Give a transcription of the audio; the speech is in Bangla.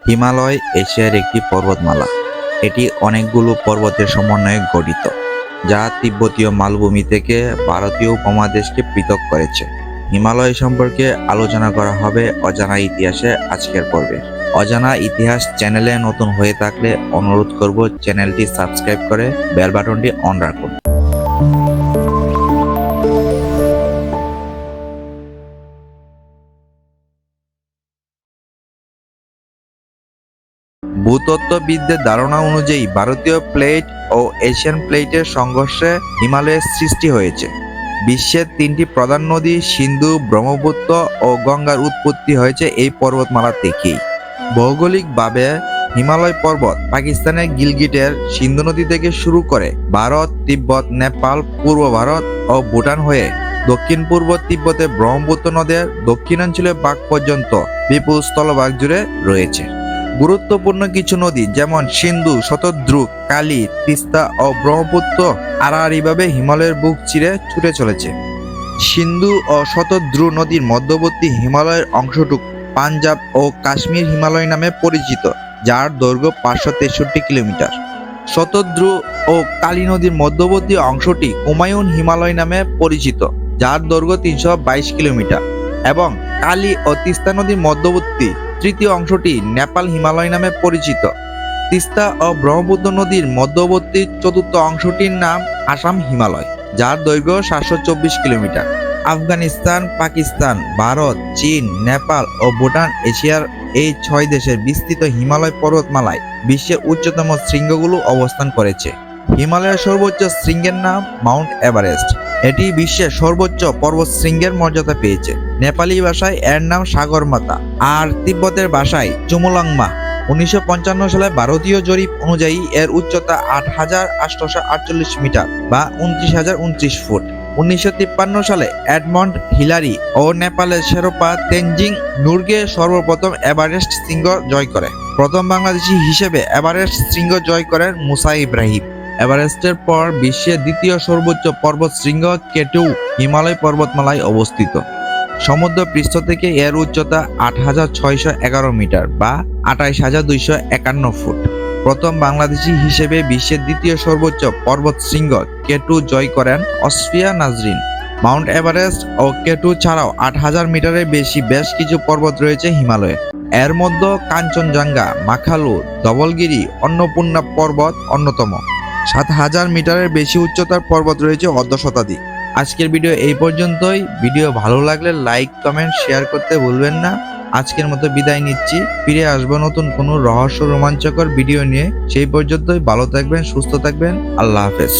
হিমালয় এশিয়ার একটি পর্বতমালা। এটি অনেকগুলো পর্বতের সমন্বয়ে গঠিত, যা তিব্বতীয় মালভূমি থেকে ভারতীয় উপমহাদেশকে পৃথক করেছে। হিমালয় সম্পর্কে আলোচনা করা হবে অজানা ইতিহাসে আজকের পর্বে। অজানা ইতিহাস চ্যানেলে নতুন হয়ে থাকলে অনুরোধ করব চ্যানেলটি সাবস্ক্রাইব করে বেল বাটনটি অন রাখুন। ভূতত্ত্ববিদদের ধারণা অনুযায়ী ভারতীয় প্লেট ও এশিয়ান প্লেটের সংঘর্ষে হিমালয়ের সৃষ্টি হয়েছে। বিশ্বের তিনটি প্রধান নদী সিন্ধু, ব্রহ্মপুত্র ও গঙ্গার উৎপত্তি হয়েছে এই পর্বতমালা থেকেই। ভৌগোলিকভাবে হিমালয় পর্বত পাকিস্তানের গিলগিটের সিন্ধু নদী থেকে শুরু করে ভারত, তিব্বত, নেপাল, পূর্ব ভারত ও ভুটান হয়ে দক্ষিণ পূর্ব তিব্বতে ব্রহ্মপুত্র নদের দক্ষিণাঞ্চলীয় ভাগ পর্যন্ত বিপুল স্থলভাগ জুড়ে রয়েছে। গুরুত্বপূর্ণ কিছু নদী যেমন সিন্ধু, শতদ্রু, কালী, তিস্তা ও ব্রহ্মপুত্র আড়াআড়িভাবে হিমালয়ের বুক চিরে ছুটে চলেছে। সিন্ধু ও শতদ্রু নদীর মধ্যবর্তী হিমালয়ের অংশটুকু পাঞ্জাব ও কাশ্মীর হিমালয় নামে পরিচিত, যার দৈর্ঘ্য 563 কিলোমিটার। শতদ্রু ও কালী নদীর মধ্যবর্তী অংশটি হুমায়ুন হিমালয় নামে পরিচিত, যার দৈর্ঘ্য 322 কিলোমিটার, এবং কালী ও তিস্তা নদীর মধ্যবর্তী তৃতীয় অংশটি নেপাল হিমালয় নামে পরিচিত। তিস্তা ও ব্রহ্মপুত্র নদীর মধ্যবর্তী চতুর্থ অংশটির নাম আসাম হিমালয়, যার দৈর্ঘ্য 724 কিলোমিটার। আফগানিস্তান, পাকিস্তান, ভারত, চীন, নেপাল ও ভুটান এশিয়ার এই 6 দেশের বিস্তৃত হিমালয় পর্বতমালায় বিশ্বের উচ্চতম শৃঙ্গগুলো অবস্থান করেছে। হিমালয়ের সর্বোচ্চ শৃঙ্গের নাম মাউন্ট এভারেস্ট। এটি বিশ্বের সর্বোচ্চ পর্বত শৃঙ্গের মর্যাদা পেয়েছে। নেপালি ভাষায় এর নাম সাগরমাতা, আর তিব্বতের ভাষায় চুমুলাংমা। 1955 সালে ভারতীয় জরিপ অনুযায়ী এর উচ্চতা 8,848 মিটার বা 29,029 ফুট। 1953 সালে এডমন্ড হিলারি ও নেপালের শেরপা তেনজিং নুরগে সর্বপ্রথম এভারেস্ট শৃঙ্গ জয় করে। প্রথম বাংলাদেশি হিসেবে এভারেস্ট শৃঙ্গ জয় করেন মুসা ইব্রাহিম। এভারেস্টের পর বিশ্বের দ্বিতীয় সর্বোচ্চ পর্বত শৃঙ্গ কেটু হিমালয় পর্বতমালায় অবস্থিত। সমুদ্র পৃষ্ঠ থেকে এর উচ্চতা 8,611 মিটার বা 28,251 ফুট। প্রথম বাংলাদেশি হিসেবে বিশ্বের দ্বিতীয় সর্বোচ্চ পর্বত শৃঙ্গ কেটু জয় করেন অসফিয়া নাজরিন। মাউন্ট এভারেস্ট ও কেটু ছাড়াও 8,000 মিটারের বেশি বেশ কিছু পর্বত রয়েছে হিমালয়ে। এর মধ্যে কাঞ্চনজঙ্ঘা, মাকালু, ধবলগিরি, অন্নপূর্ণা পর্বত অন্যতম। 7,000 মিটারের বেশি উচ্চতার পর্বত রয়েছে অর্ধ শতাধিক। আজকের ভিডিও এই পর্যন্তই। ভিডিও ভালো লাগলে লাইক, কমেন্ট, শেয়ার করতে ভুলবেন না। আজকের মতো বিদায় নিচ্ছি। ফিরে আসবো নতুন কোনো রহস্য রোমাঞ্চকর ভিডিও নিয়ে। সেই পর্যন্তই ভালো থাকবেন, সুস্থ থাকবেন। আল্লাহ হাফেজ।